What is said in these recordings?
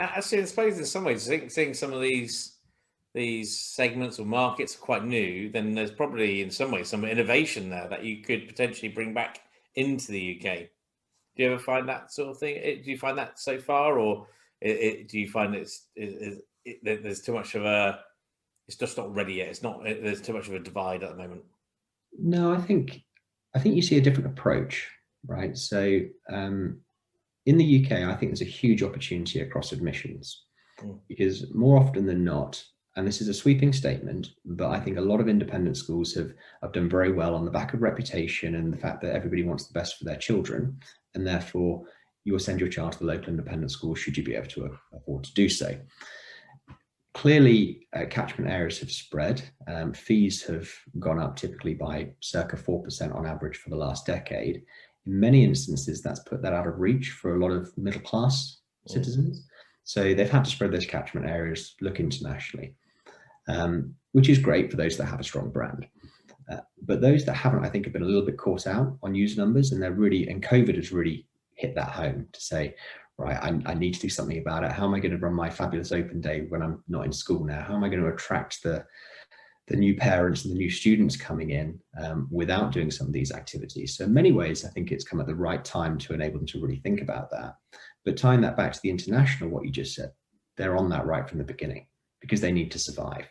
Actually, I suppose in some ways, seeing some of these segments or markets are quite new, then there's probably in some ways some innovation there that you could potentially bring back into the UK. Do you ever find that sort of thing? Do you find that so far, or do you find there's too much of a, it's just not ready yet? It's not. There's too much of a divide at the moment. No, I think you see a different approach, right? So in the UK, I think there's a huge opportunity across admissions because more often than not, and this is a sweeping statement, but I think a lot of independent schools have done very well on the back of reputation and the fact that everybody wants the best for their children, and therefore you will send your child to the local independent school should you be able to afford to do so. Clearly, catchment areas have spread. Fees have gone up typically by circa 4% on average for the last decade. In many instances, that's put that out of reach for a lot of middle class citizens. So they've had to spread those catchment areas, look internationally, which is great for those that have a strong brand. But those that haven't, I think, have been a little bit caught out on user numbers, and COVID has really hit that home to say, right, I need to do something about it. How am I going to run my fabulous open day when I'm not in school now? How am I going to attract the new parents and the new students coming in without doing some of these activities? So in many ways, I think it's come at the right time to enable them to really think about that. But tying that back to the international, what you just said, they're on that right from the beginning because they need to survive.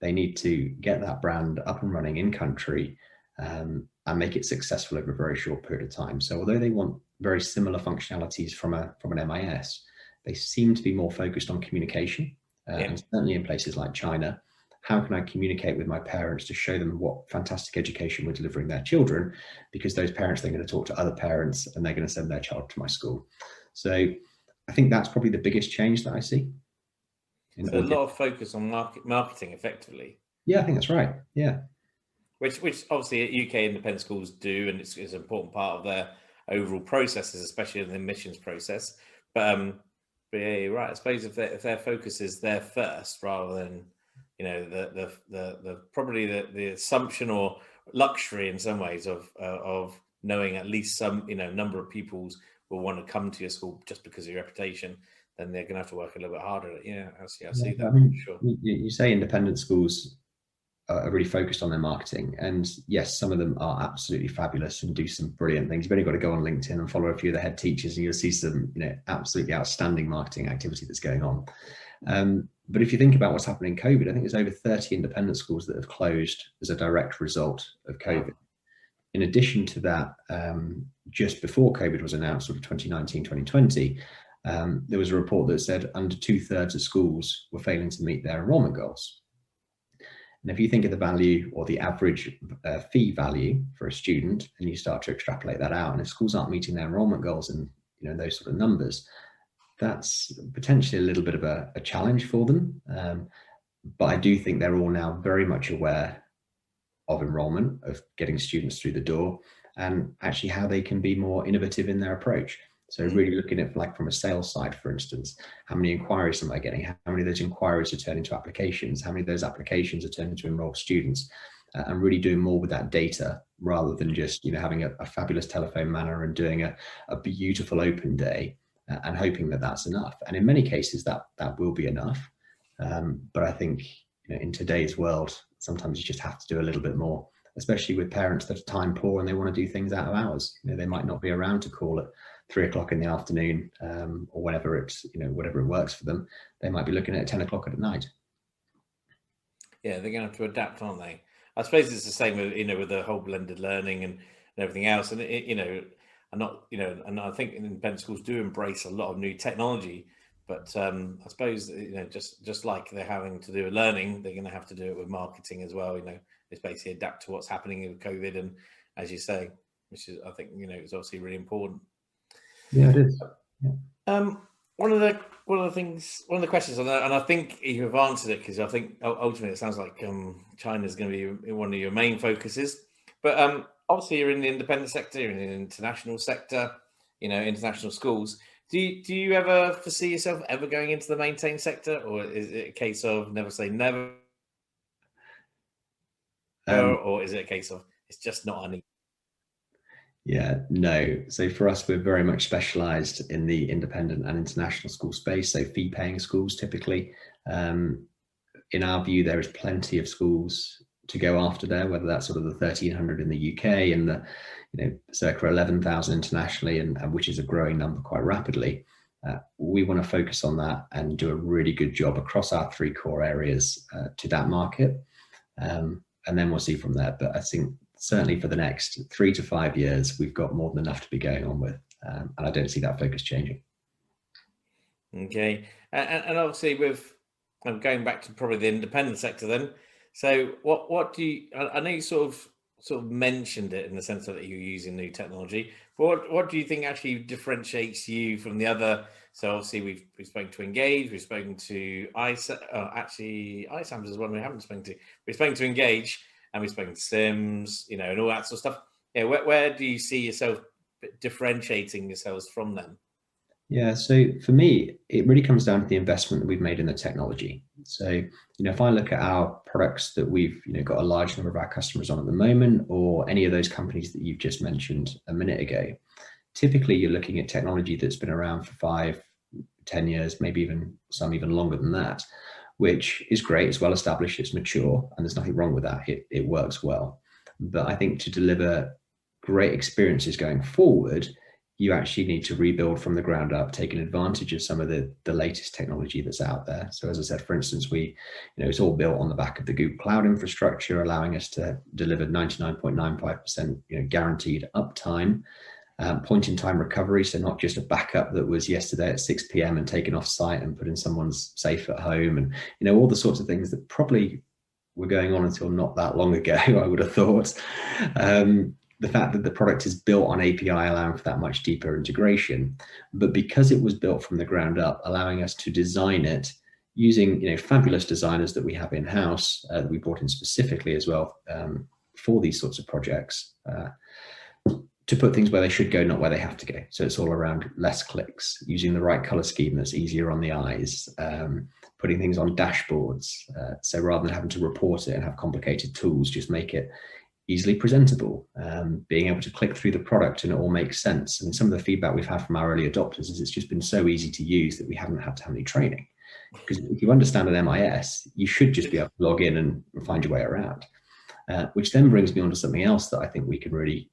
They need to get that brand up and running in country and make it successful over a very short period of time. So although they want very similar functionalities from an MIS, they seem to be more focused on communication. And certainly in places like China, how can I communicate with my parents to show them what fantastic education we're delivering their children? Because those parents, they're going to talk to other parents and they're going to send their child to my school. So I think that's probably the biggest change that I see. So a lot of focus on marketing effectively. Yeah, I think that's right. Yeah. Which obviously UK independent schools do, and it's an important part of their overall processes, especially in the admissions process. But yeah, you're right. I suppose if their focus is there first, rather than the probably the assumption or luxury in some ways of knowing at least some number of pupils will want to come to your school just because of your reputation, then they're going to have to work a little bit harder. Yeah, I see that. I mean, for sure. You say independent schools are really focused on their marketing, and yes, some of them are absolutely fabulous and do some brilliant things. You've only got to go on LinkedIn and follow a few of the head teachers, and you'll see some absolutely outstanding marketing activity that's going on. But if you think about what's happened in COVID, I think there's over 30 independent schools that have closed as a direct result of COVID. Wow. In addition to that, just before COVID was announced, sort of 2019, 2020, there was a report that said under 2/3 of schools were failing to meet their enrollment goals. And if you think of the value or the average fee value for a student, and you start to extrapolate that out, and if schools aren't meeting their enrollment goals and those sort of numbers, that's potentially a little bit of a challenge for them. But I do think they're all now very much aware of enrollment, of getting students through the door, and actually how they can be more innovative in their approach. So really looking at, like, from a sales side, for instance, how many inquiries am I getting? How many of those inquiries are turning into applications? How many of those applications are turning to enrolled students? And really doing more with that data rather than just having a fabulous telephone manner and doing a beautiful open day and hoping that that's enough. And in many cases that will be enough. But I think in today's world, sometimes you just have to do a little bit more, especially with parents that are time poor and they want to do things out of hours. They might not be around to call at 3 o'clock in the afternoon or whenever it's whatever it works for them. They might be looking at 10 o'clock at night. Yeah, they're going to have to adapt, aren't they? I suppose it's the same with with the whole blended learning and everything else. And and I think independent schools do embrace a lot of new technology. But I suppose just like they're having to do with learning, they're going to have to do it with marketing as well. It's basically adapt to what's happening with COVID, and as you say, which is, I think is obviously really important. Yeah, it is. Yeah. One of the questions, and I think you have answered it, because I think ultimately it sounds like China is going to be one of your main focuses. But obviously you're in the independent sector, you're in the international sector, international schools. Do you ever foresee yourself ever going into the maintain sector, or is it a case of never say never, or is it a case of it's just not a need? Yeah, no. So for us, we're very much specialized in the independent and international school space. So fee paying schools typically. Um, in our view, there is plenty of schools to go after there, whether that's sort of the 1,300 in the UK and the, circa 11,000 internationally, and which is a growing number quite rapidly. We want to focus on that and do a really good job across our three core areas to that market. And then we'll see from there. But I think certainly for the next 3 to 5 years, we've got more than enough to be going on with. And I don't see that focus changing. Okay, and obviously with, I'm going back to probably the independent sector then. So what do you? I know you sort of mentioned it in the sense that you're using new technology. But what do you think actually differentiates you from the other? So obviously we've spoken to Engage, we've spoken to actually iSams is one we haven't spoken to. We've spoken to Engage, and we've spoken to Sims, and all that sort of stuff. Yeah, where do you see yourself differentiating yourselves from them? Yeah, so for me, it really comes down to the investment that we've made in the technology. So, if I look at our products that we've, got a large number of our customers on at the moment, or any of those companies that you've just mentioned a minute ago, typically you're looking at technology that's been around for 5, 10 years, maybe even some even longer than that, which is great. It's well established, it's mature, and there's nothing wrong with that. It works well. But I think to deliver great experiences going forward, you actually need to rebuild from the ground up, taking advantage of some of the latest technology that's out there. So as I said, for instance, it's all built on the back of the Google Cloud infrastructure, allowing us to deliver 99.95% guaranteed uptime, point in time recovery. So not just a backup that was yesterday at 6 p.m. and taken off site and put in someone's safe at home, and all the sorts of things that probably were going on until not that long ago, I would have thought. The fact that the product is built on API allowing for that much deeper integration, but because it was built from the ground up, allowing us to design it using fabulous designers that we have in house, that we brought in specifically as well for these sorts of projects, to put things where they should go, not where they have to go. So it's all around less clicks, using the right color scheme that's easier on the eyes, putting things on dashboards. So rather than having to report it and have complicated tools, just make it easily presentable, being able to click through the product and it all makes sense. And some of the feedback we've had from our early adopters is it's just been so easy to use that we haven't had to have any training. Because if you understand an MIS, you should just be able to log in and find your way around. Which then brings me on to something else that I think we can really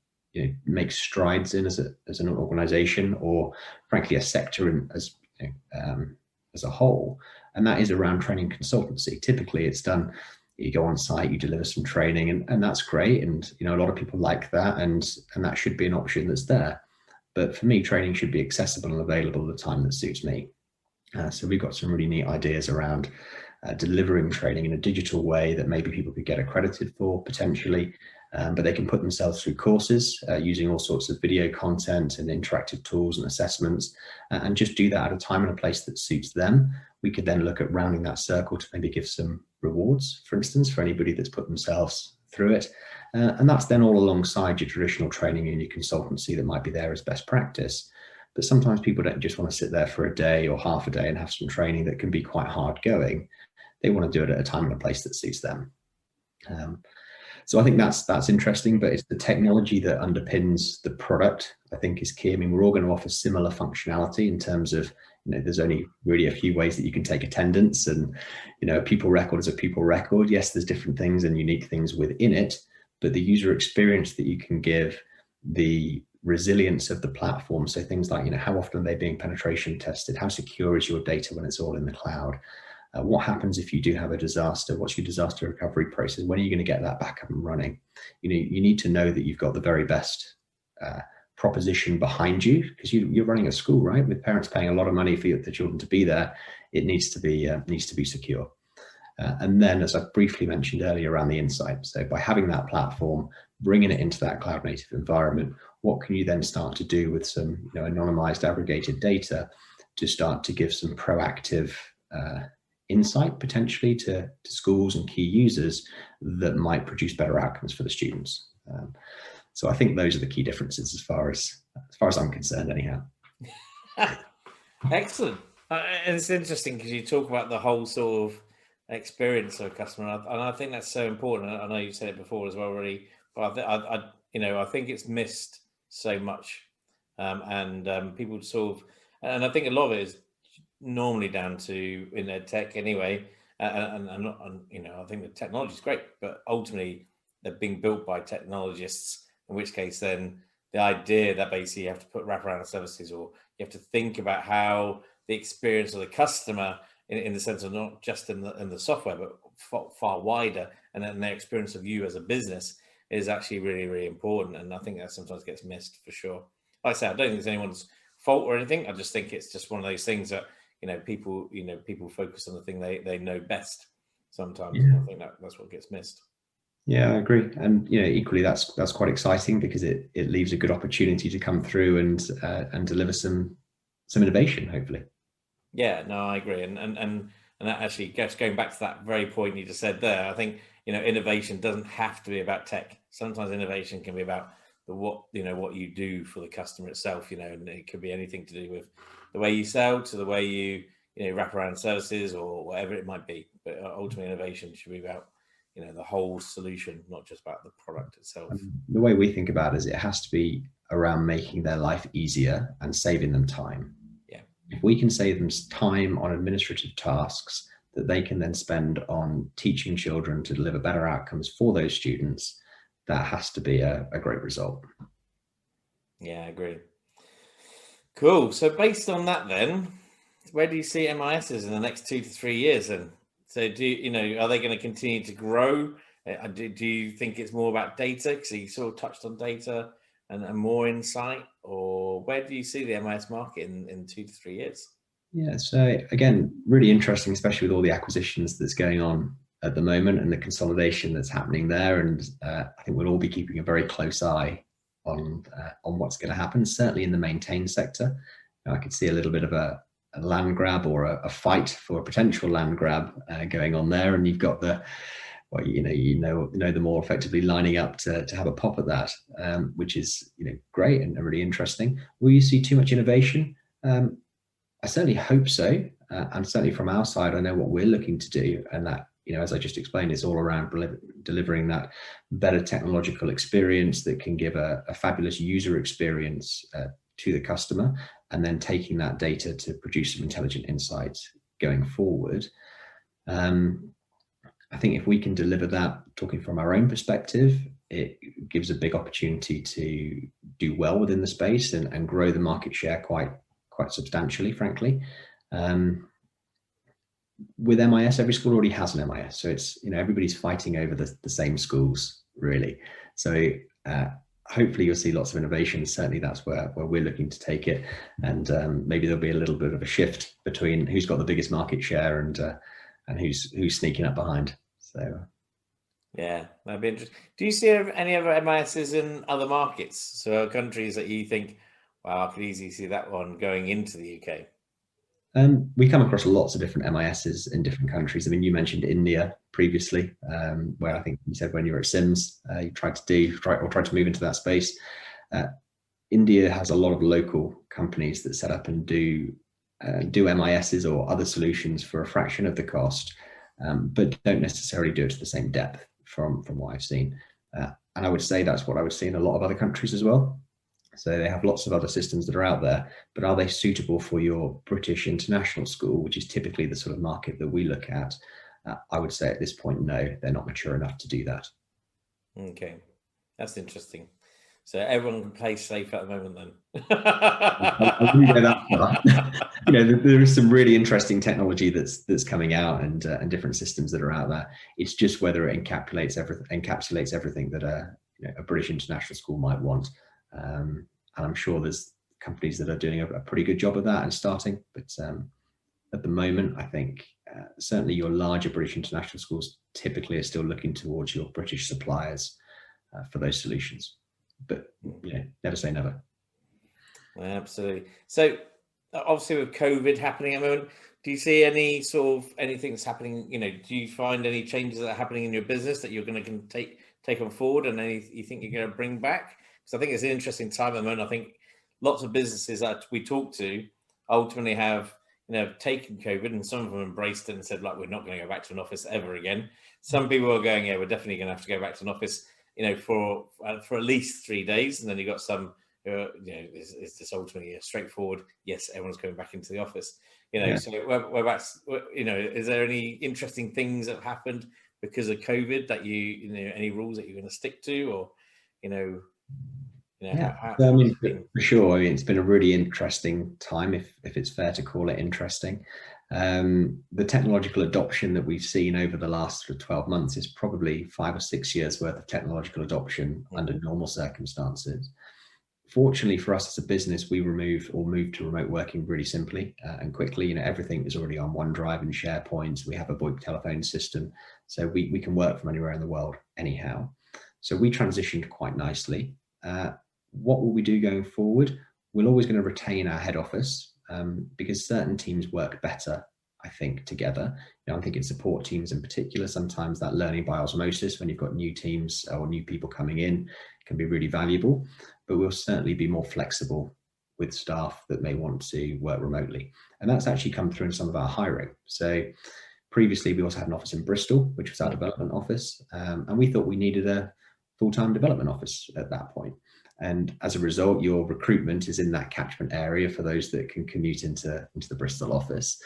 make strides in as an organization, or frankly a sector as a whole, and that is around training consultancy. Typically it's done, you go on site, you deliver some training, and that's great, and a lot of people like that, and that should be an option that's there. But for me, training should be accessible and available at the time that suits me. So we've got some really neat ideas around delivering training in a digital way that maybe people could get accredited for potentially, but they can put themselves through courses using all sorts of video content and interactive tools and assessments, and just do that at a time and a place that suits them. We could then look at rounding that circle to maybe give some rewards, for instance, for anybody that's put themselves through it. And that's then all alongside your traditional training and your consultancy that might be there as best practice. But sometimes people don't just want to sit there for a day or half a day and have some training that can be quite hard going. They want to do it at a time and a place that suits them. So I think that's interesting, but it's the technology that underpins the product, I think, is key. I mean, we're all going to offer similar functionality in terms of, there's only really a few ways that you can take attendance, and, a pupil record is a pupil record. Yes, there's different things and unique things within it, but the user experience that you can give, the resilience of the platform. So things like, how often are they being penetration tested? How secure is your data when it's all in the cloud? What happens if you do have a disaster? What's your disaster recovery process? When are you going to get that back up and running? You need to know that you've got the very best proposition behind you, because you're running a school, right? With parents paying a lot of money for the children to be there, it needs to be secure. And then, as I briefly mentioned earlier, around the insight. So by having that platform, bringing it into that cloud native environment, what can you then start to do with some anonymized aggregated data to start to give some proactive insight potentially to schools and key users that might produce better outcomes for the students. So I think those are the key differences as far as I'm concerned, anyhow. Excellent. And it's interesting because you talk about the whole sort of experience of a customer, and I think that's so important. I know you said it before as well, really, but I think it's missed so much, and people sort of, and I think a lot of it is normally down to in Edtech anyway, and you know, I think the technology is great, but ultimately they're being built by technologists. In which case, then the idea that basically you have to put wraparound services, or you have to think about how the experience of the customer, in the sense of not just in the software, but far wider, and then their experience of you as a business is actually really, really important. And I think that sometimes gets missed for sure. Like I say, I don't think it's anyone's fault or anything. I just think it's just one of those things that, people focus on the thing they know best sometimes. And I think that's what gets missed. Yeah, I agree. And equally that's quite exciting, because it leaves a good opportunity to come through and deliver some innovation, hopefully. Yeah, no, I agree. And that actually going back to that very point you just said there, I think, innovation doesn't have to be about tech. Sometimes innovation can be about what you do for the customer itself, and it could be anything to do with the way you sell, to the way you wrap around services, or whatever it might be. But ultimately innovation should be about the whole solution, not just about the product itself. The way we think about it is it has to be around making their life easier and saving them time. Yeah. If we can save them time on administrative tasks that they can then spend on teaching children to deliver better outcomes for those students, that has to be a great result. Yeah, I agree. Cool. So based on that, then, where do you see MISs in the next 2 to 3 years? And so, are they going to continue to grow? Do you think it's more about data? Because you sort of touched on data and more insight, or where do you see the MIS market in 2 to 3 years? Yeah. So again, really interesting, especially with all the acquisitions that's going on at the moment and the consolidation that's happening there. And I think we'll all be keeping a very close eye on what's going to happen, certainly in the maintain sector. I could see a little bit of a land grab, or a fight for a potential land grab going on there. And you've got them all effectively lining up to have a pop at that, which is great and really interesting. Will you see too much innovation? I certainly hope so. And certainly from our side, I know what we're looking to do, and that, as I just explained, it's all around delivering that better technological experience that can give a fabulous user experience to the customer, and then taking that data to produce some intelligent insights going forward. I think if we can deliver that, talking from our own perspective, it gives a big opportunity to do well within the space and grow the market share quite substantially, frankly. With MIS, every school already has an MIS, so it's everybody's fighting over the same schools, really. So hopefully you'll see lots of innovation. Certainly that's where we're looking to take it, and maybe there'll be a little bit of a shift between who's got the biggest market share and who's sneaking up behind. So yeah, that'd be interesting. Do you see any other MISs in other markets, so countries that you think, wow, I could easily see that one going into the UK? We come across lots of different MISs in different countries. I mean, you mentioned India previously, where I think you said when you were at Sims, you tried to move into that space. India has a lot of local companies that set up and do MISs or other solutions for a fraction of the cost, but don't necessarily do it to the same depth from what I've seen. And I would say that's what I would see in a lot of other countries as well. So they have lots of other systems that are out there, but are they suitable for your British international school, which is typically the sort of market that we look at? I would say at this point, no, they're not mature enough to do that. Okay, that's interesting. So everyone can play safe at the moment then. I wouldn't go that far. There is some really interesting technology that's coming out, and different systems that are out there. It's just whether it encapsulates everything that a British international school might want. And I'm sure there's companies that are doing a pretty good job of that and starting, but at the moment, I think certainly your larger British international schools typically are still looking towards your British suppliers for those solutions. But never say never. Absolutely. So obviously with COVID happening at the moment, do you see any sort of anything that's happening? Do you find any changes that are happening in your business that you're going to take on forward, and any you think you're going to bring back? Because I think it's an interesting time at the moment. I think lots of businesses that we talk to ultimately have taken COVID, and some of them embraced it and said, like, we're not going to go back to an office ever again. Some people are going, yeah, we're definitely going to have to go back to an office, for at least 3 days. And then you've got some is this ultimately a straightforward, yes, everyone's going back into the office, Yeah. so whereabouts, is there any interesting things that have happened because of COVID that any rules that you're going to stick to, or, Yeah, how so, I mean, has it been? for sure. I mean, it's been a really interesting time, if it's fair to call it interesting. The technological adoption that we've seen over the last sort of 12 months is probably 5 or 6 years worth of technological adoption under normal circumstances. Fortunately for us as a business, we moved to remote working really simply and quickly. Everything is already on OneDrive and SharePoint. We have a VoIP telephone system, so we can work from anywhere in the world anyhow. So we transitioned quite nicely. What will we do going forward? We're always going to retain our head office because certain teams work better, I think, together. I think in support teams in particular, sometimes that learning by osmosis, when you've got new teams or new people coming in, can be really valuable. But we'll certainly be more flexible with staff that may want to work remotely. And that's actually come through in some of our hiring. So previously, we also had an office in Bristol, which was our development office. And we thought we needed a full-time development office at that point. And as a result, your recruitment is in that catchment area for those that can commute into the Bristol office.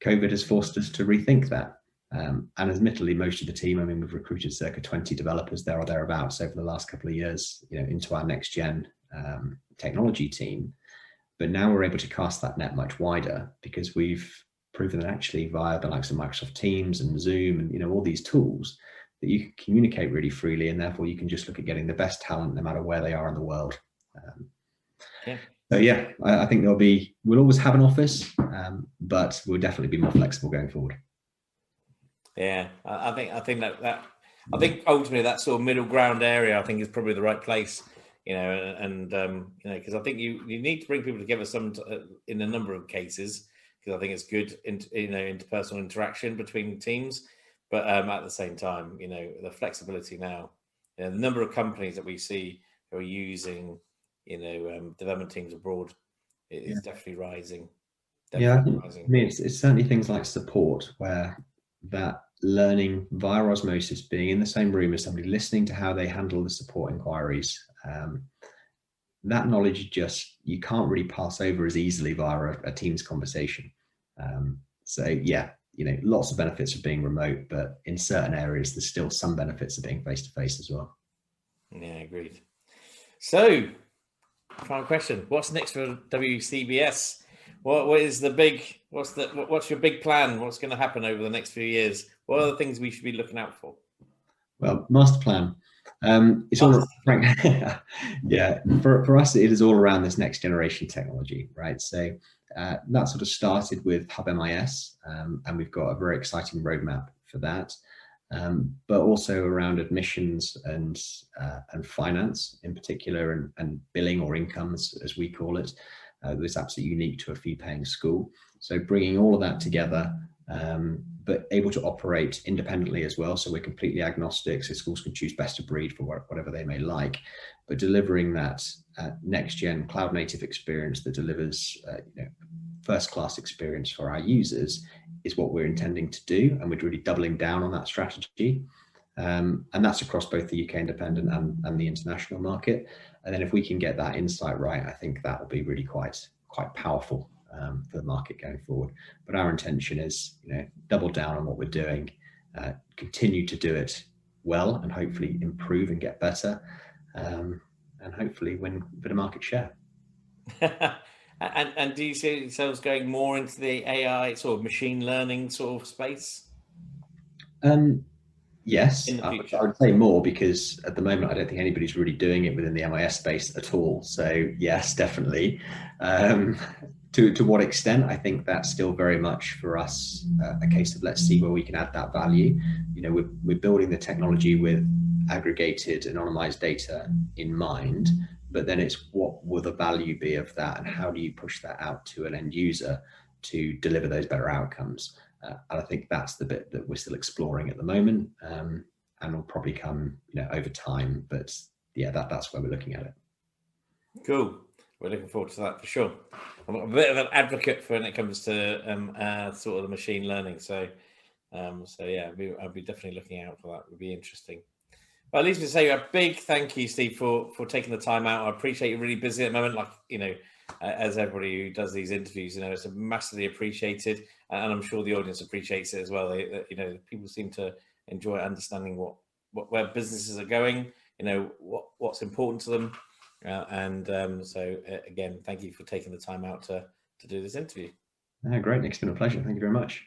COVID has forced us to rethink that. And admittedly, most of the team, I mean, we've recruited circa 20 developers there or thereabouts over the last couple of years, into our next gen technology team. But now we're able to cast that net much wider because we've proven that actually via the likes of Microsoft Teams and Zoom and, all these tools, that you can communicate really freely, and therefore you can just look at getting the best talent no matter where they are in the world. So yeah, I think we'll always have an office, but we'll definitely be more flexible going forward. Yeah, I think ultimately that sort of middle ground area, I think, is probably the right place, because I think you need to bring people together in a number of cases, because I think it's good interpersonal interaction between teams, but at the same time, the flexibility now, the number of companies that we see who are using development teams abroad is definitely rising. I mean, it's certainly things like support, where that learning via osmosis, being in the same room as somebody, listening to how they handle the support inquiries, that knowledge you can't really pass over as easily via a Teams conversation. So yeah, lots of benefits of being remote, but in certain areas, there's still some benefits of being face-to-face as well. Yeah, agreed. So, final question: what's next for WCBS? What's your big plan? What's going to happen over the next few years? What are the things we should be looking out for? Well, master plan. It's all yeah. For us, it is all around this next generation technology, right? So that sort of started with Hub MIS, and we've got a very exciting roadmap for that. But also around admissions and finance in particular, and billing, or incomes as we call it. That's absolutely unique to a fee-paying school. So bringing all of that together, but able to operate independently as well. So we're completely agnostic, so schools can choose best of breed for whatever they may like, but delivering that next-gen cloud-native experience that delivers first-class experience for our users is what we're intending to do, and we're really doubling down on that strategy. And that's across both the UK independent and the international market. And then if we can get that insight right, I think that will be really quite powerful for the market going forward. But our intention is, double down on what we're doing, continue to do it well, and hopefully improve and get better, and hopefully win a bit of market share. And do you see yourselves going more into the AI sort of machine learning sort of space? Yes, In the future. I would say more, because at the moment I don't think anybody's really doing it within the MIS space at all. So yes, definitely. To what extent, I think that's still very much for us a case of let's see where we can add that value. We're building the technology with aggregated, anonymized data in mind, but then it's what will the value be of that, and how do you push that out to an end user to deliver those better outcomes? And I think that's the bit that we're still exploring at the moment, and will probably come, over time. But yeah, that's where we're looking at it. Cool. We're looking forward to that for sure. I'm a bit of an advocate for when it comes to sort of the machine learning. So yeah, I'll be definitely looking out for that. It would be interesting. Well, at least we say a big thank you, Steve, for taking the time out. I appreciate you're really busy at the moment, like, you know, as everybody who does these interviews, you know, it's massively appreciated, and I'm sure the audience appreciates it as well. You know, people seem to enjoy understanding where businesses are going, you know, what's important to them, so again, thank you for taking the time out to do this interview. Great, Nick, it's been a pleasure. Thank you very much.